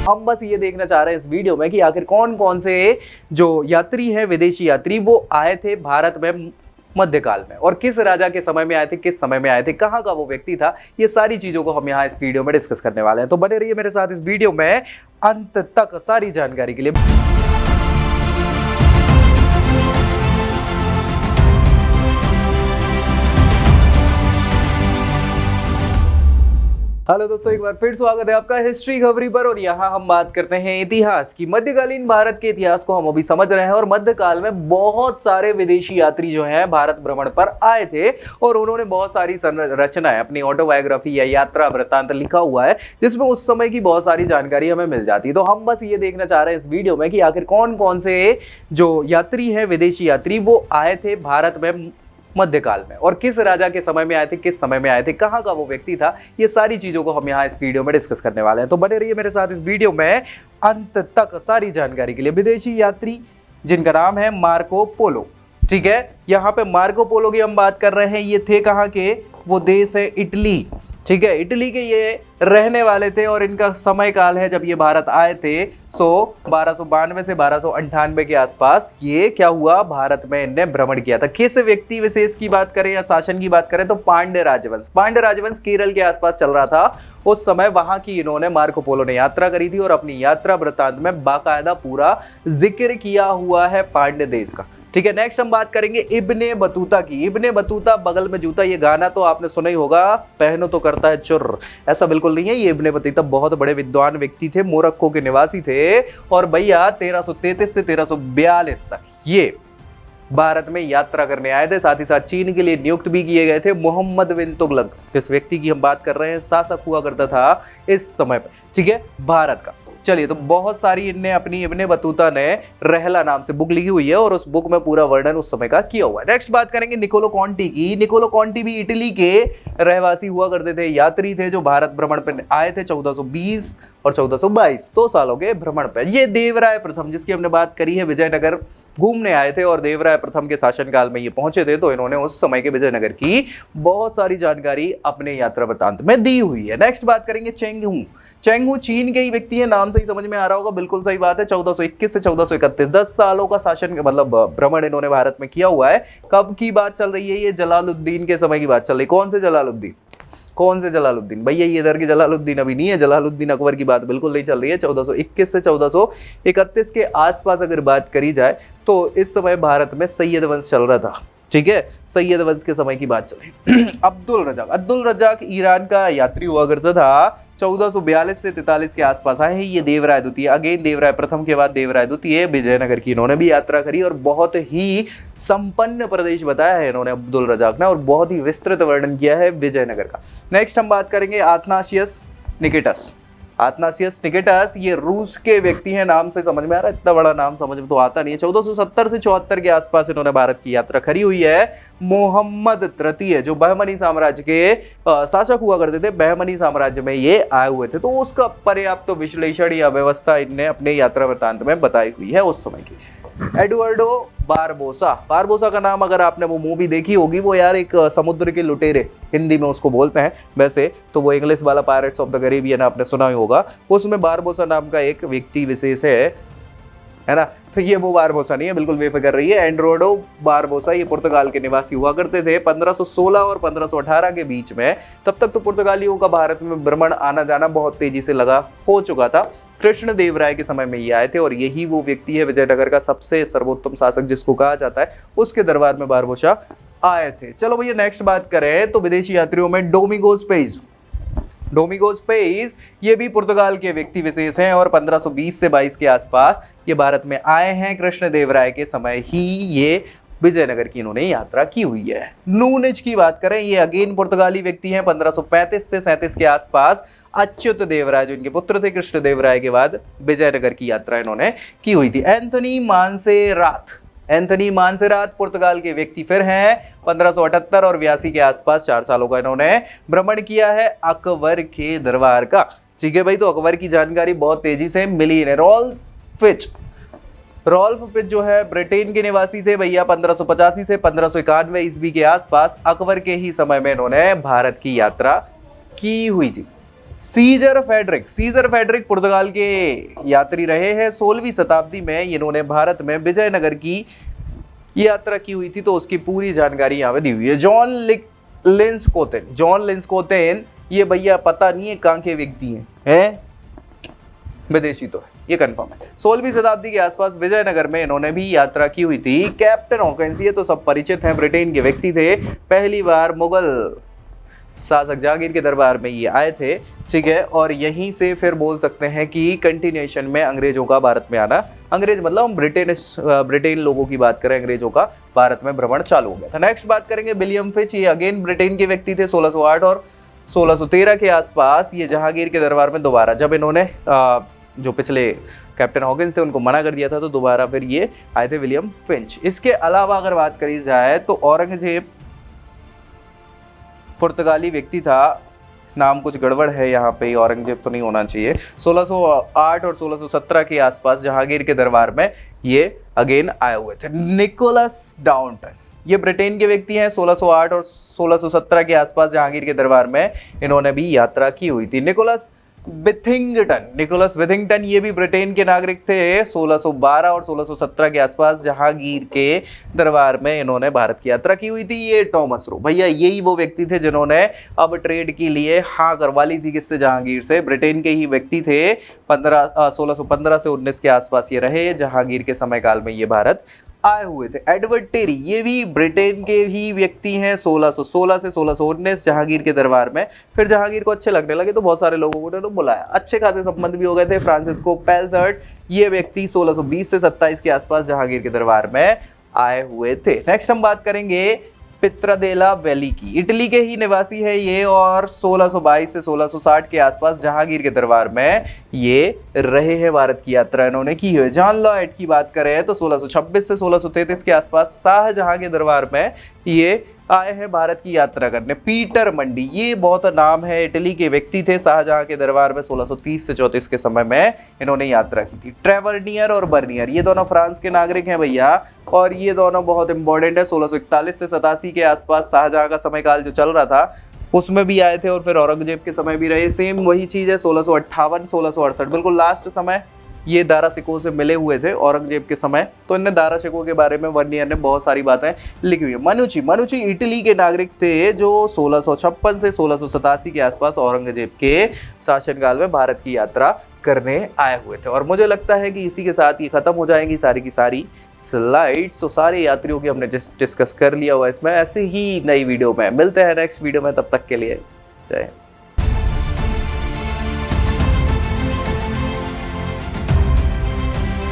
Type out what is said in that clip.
हम बस ये देखना चाह रहे हैं इस वीडियो में कि आखिर कौन कौन से जो यात्री हैं, विदेशी यात्री, वो आए थे भारत में मध्यकाल में और किस राजा के समय में आए थे, किस समय में आए थे, कहाँ का वो व्यक्ति था। ये सारी चीजों को हम यहाँ इस वीडियो में डिस्कस करने वाले हैं, तो बने रहिए मेरे साथ इस वीडियो में अंत तक सारी जानकारी के लिए। हेलो दोस्तों, एक बार फिर स्वागत है आपका हिस्ट्री खबरी पर। और यहाँ हम बात करते हैं इतिहास की। मध्यकालीन भारत के इतिहास को हम अभी समझ रहे हैं और मध्यकाल में बहुत सारे विदेशी यात्री जो हैं भारत भ्रमण पर आए थे और उन्होंने बहुत सारी रचनाएं, अपनी ऑटोबायोग्राफी या यात्रा वृत्तांत लिखा हुआ है जिसमें उस समय की बहुत सारी जानकारी हमें मिल जाती है। तो हम बस ये देखना चाह रहे हैं इस वीडियो में कि आखिर कौन कौन से जो यात्री हैं, विदेशी यात्री, वो आए थे भारत में मध्यकाल में और किस राजा के समय में आए थे, किस समय में आए थे, कहाँ का वो व्यक्ति था। ये सारी चीजों को हम यहाँ इस वीडियो में डिस्कस करने वाले हैं, तो बने रहिए मेरे साथ इस वीडियो में अंत तक सारी जानकारी के लिए। विदेशी यात्री जिनका नाम है मार्को पोलो, ठीक है। यहाँ पे मार्को पोलो की हम बात कर रहे हैं। ये थे कहाँ के? वो देश है इटली, ठीक है। इटली के ये रहने वाले थे और इनका समय काल है जब ये भारत आए थे 1292 से 1298 के आसपास ये क्या हुआ, भारत में इनने भ्रमण किया था। किस व्यक्ति विशेष की बात करें या शासन की बात करें तो पांड्य राजवंश। पांड्य राजवंश केरल के आसपास चल रहा था उस समय। वहां की इन्होंने, मार्को पोलो ने यात्रा करी थी और अपनी यात्रा वृत्तांत में बाकायदा पूरा जिक्र किया हुआ है पांड्य देश का, ठीक है। नेक्स्ट हम बात करेंगे इब्ने बतूता की। इब्ने बतूता, बगल में जूता, ये गाना तो आपने सुना ही होगा, पहनो तो करता है चुर। ऐसा बिल्कुल नहीं है। ये इब्ने बतूता बहुत बड़े विद्वान व्यक्ति थे, मोरक्को के निवासी थे और भैया 1333 से 1342 तक ये भारत में यात्रा करने आए थे। साथ ही साथ चीन के लिए नियुक्त भी किए गए थे। मोहम्मद बिन तुगलक, जिस व्यक्ति की हम बात कर रहे हैं, शासक हुआ करता था इस समय पर, ठीक है, भारत का। चलिए, तो बहुत सारी इनने अपनी इब्ने बतूता ने रहला नाम से बुक लिखी हुई है और उस बुक में पूरा वर्णन उस समय का किया हुआ है। नेक्स्ट बात करेंगे निकोलो कॉन्टी की। निकोलो कॉन्टी भी इटली के रहवासी हुआ करते थे, यात्री थे जो भारत भ्रमण पर आए थे 1420 और 1422, 2 सालों के भ्रमण पे। ये देवराय प्रथम, जिसकी हमने बात करी है, विजयनगर घूमने आए थे और देवराय प्रथम के शासनकाल में ये पहुंचे थे। तो इन्होंने उस समय के विजयनगर की बहुत सारी जानकारी अपने यात्रा वृत्तांत में दी हुई है। नेक्स्ट बात करेंगे चेंग हू। चेंग हू चीन के ही व्यक्ति है, नाम से ही समझ में आ रहा होगा, बिल्कुल सही बात है। 1421 से 1431, 10 सालों का शासन, मतलब भ्रमण इन्होंने भारत में किया हुआ है। कब की बात चल रही है? ये जलालुद्दीन के समय की बात चल रही है। कौन से जलालुद्दीन? कौन से जलालुद्दीन? भैया ये इधर की जलालुद्दीन अभी नहीं है, जलालुद्दीन अकबर की बात बिल्कुल नहीं चल रही है। 1421 से 1431 के आसपास अगर बात करी जाए तो इस समय भारत में सैयद वंश चल रहा था, ठीक है। सैयद वंश के समय की बात चल रही। अब्दुल रजाक ईरान का यात्री हुआ करता था। 1442 से 43 के आसपास आए हैं। ये देवराय द्वितीय, अगेन देवराय प्रथम के बाद देवराय द्वितीय, विजयनगर की इन्होंने भी यात्रा करी और बहुत ही संपन्न प्रदेश बताया है इन्होंने अब्दुल रजाक ने और बहुत ही विस्तृत वर्णन किया है विजयनगर का। नेक्स्ट हम बात करेंगे अथनासियस निकेटस। अथनासियस निकेटस ये रूस के व्यक्ति हैं, नाम से समझ में आ रहा है, इतना बड़ा नाम समझ में तो आता नहीं है। 1470 से 74 के आसपास इन्होंने भारत की यात्रा करी हुई है। मोहम्मद तृतीय जो बहमनी साम्राज्य के शासक हुआ करते थे, बहमनी साम्राज्य में ये आए हुए थे, तो उसका पर्याप्त विश्लेषण या व्यवस्था इनने अपने यात्रा वृत्तांत में बताई हुई है उस समय की। Eduardo Barbosa. बारबोसा का नाम अगर आपने वो मूवी देखी होगी, वो यार एक समुद्र के लुटेरे, हिंदी में उसको बोलते हैं, वैसे तो वो इंग्लिश वाला पायरेट्स ऑफ द कैरिबियन आपने सुना ही होगा। उसमें बारबोसा नाम का एक व्यक्ति विशेष है ना। तो ये वो बारबोसा नहीं है, बिल्कुल बेफिक्र रही है। एड्वर्डो बारबोसा ये पुर्तगाल के निवासी हुआ करते थे 1516 और 1518 के बीच में। तब तक तो पुर्तगालियों का भारत में भ्रमण आना जाना बहुत तेजी से लगा हो चुका था। कृष्ण देव राय के समय में ये आए थे और यही वो व्यक्ति है, विजयनगर का सबसे सर्वोत्तम शासक जिसको कहा जाता है, उसके दरबार में बारबोसा आए थे। चलो भैया नेक्स्ट बात करें तो विदेशी यात्रियों में डोमिंगोज पेज। डोमिंगोज पेज ये भी पुर्तगाल के व्यक्ति विशेष हैं और 1520 से 22 के आसपास ये भारत में आए हैं। कृष्ण देव राय के समय ही ये विजयनगर की इन्होंने यात्रा की हुई है। नूनिज की बात करें, ये अगेन पुर्तगाली व्यक्ति हैं। 1535 से 37 के आसपास अच्युत देवराय जो इनके पुत्र थे कृष्ण देव राय के बाद, विजयनगर की यात्रा इन्होंने की हुई थी। एंथनी मानसेरात पुर्तगाल के व्यक्ति फिर हैं। 1578 और 82 के आसपास 4 सालों का इन्होंने भ्रमण किया है अकबर के दरबार का, ठीक है भाई। तो अकबर की जानकारी बहुत तेजी से मिली है। रॉल्फ फिच जो है ब्रिटेन के निवासी थे भैया। 1585 से 1591 ईस्वी के आसपास अकबर के ही समय में इन्होंने भारत की यात्रा की हुई थी। सीजर फेडरिक पुर्तगाल के यात्री रहे हैं। 16वीं शताब्दी में इन्होंने भारत में विजयनगर की यात्रा की हुई थी, तो उसकी पूरी जानकारी यहाँ पे दी हुई है। जॉन लिंस्कोतेन ये भैया पता नहीं है कहाँ के व्यक्ति हैं, विदेशी तो है, ये कंफर्म है। 16वीं शताब्दी के आसपास विजयनगर में इन्होंने भी यात्रा की हुई थी। कैप्टन हॉकिंस ये तो सब परिचित हैं, ब्रिटेन के व्यक्ति थे, पहली बार मुगल शासक जहांगीर के दरबार में ये आए थे, ठीक है। और यहीं से फिर बोल सकते हैं कि कंटिन्यूएशन में अंग्रेजों का भारत में आना, अंग्रेज मतलब हम ब्रिटेन लोगों की बात करें, अंग्रेजों का भारत में भ्रमण चालू हो गया था। नेक्स्ट बात करेंगे विलियम फिच, ये अगेन ब्रिटेन के व्यक्ति थे। 1608 और 1613 के आसपास ये जहांगीर के दरबार में दोबारा, जब इन्होंने जो पिछले कैप्टन हॉकिंस थे उनको मना कर दिया था, तो दोबारा फिर ये आए थे विलियम फिंच। इसके अलावा अगर बात करी जाए तो औरंगजेब पुर्तगाली व्यक्ति था, नाम कुछ गड़बड़ है यहाँ पे, औरंगजेब तो नहीं होना चाहिए। 1608 और 1617 के आसपास जहांगीर के दरबार में ये अगेन आए हुए थे। निकोलस डाउंटन ये ब्रिटेन के व्यक्ति हैं। 1608 और 1617 के आसपास जहांगीर के दरबार में इन्होंने भी यात्रा की हुई थी। निकोलस विथिंगटन ये भी ब्रिटेन के नागरिक थे। 1612 और 1617 के आसपास जहांगीर के दरबार में इन्होंने भारत की यात्रा की हुई थी। ये टॉमस रो भैया यही वो व्यक्ति थे जिन्होंने अब ट्रेड के लिए हाँ करवा ली थी, किससे, जहांगीर से। ब्रिटेन के ही व्यक्ति थे। 1615 से 19 के आसपास ये रहे, जहांगीर के समय काल में ये भारत आए हुए थे। एडवर्ड टेरी ये भी ब्रिटेन के ही व्यक्ति हैं। 1616 से 1619 जहांगीर के दरबार में। फिर जहांगीर को अच्छे लगने लगे तो बहुत सारे लोगों को उन्होंने बुलाया, अच्छे खासे संबंध भी हो गए थे। फ्रांसिस्को पेलजर्ट ये व्यक्ति 1620 से 27 के आसपास जहांगीर के दरबार में आए हुए थे। नेक्स्ट हम बात करेंगे पित्रादेला वैली की, इटली के ही निवासी है ये, और 1622 से 1660 के आसपास जहांगीर के दरबार में ये रहे हैं। भारत की यात्रा इन्होंने की है। जॉन लॉयड की बात करें तो 1626 से 1633 के आसपास शाहजहां के दरबार में ये आए हैं भारत की यात्रा करने। पीटर मंडी ये बहुत नाम है, इटली के व्यक्ति थे। शाहजहां के दरबार में 1630 से 34 के समय में इन्होंने यात्रा की थी। ट्रेवर्नियर और बर्नियर ये दोनों फ्रांस के नागरिक हैं भैया, और ये दोनों बहुत इंपॉर्टेंट है। 1641 से 87 के आसपास शाहजहां का समय काल जो चल रहा था उसमें भी आए थे, और फिर औरंगजेब के समय भी रहे। सेम वही चीज़ है। 1658 1668 बिल्कुल लास्ट समय ये दारा शिकोह से मिले हुए थे औरंगजेब के समय, तो इनने दारा शिकोह के बारे में वर्नियर ने बहुत सारी बातें लिखी हुई है। मनुची इटली के नागरिक थे जो 1656 से 1687 के आसपास औरंगजेब के शासनकाल में भारत की यात्रा करने आए हुए थे। और मुझे लगता है कि इसी के साथ ये खत्म हो जाएंगी सारी की सारी स्लाइड्स। तो सारे यात्रियों की हमने डिस्कस कर लिया हुआ इसमें। ऐसे ही नई वीडियो में मिलते हैं नेक्स्ट वीडियो में, तब तक के लिए जय हिंद।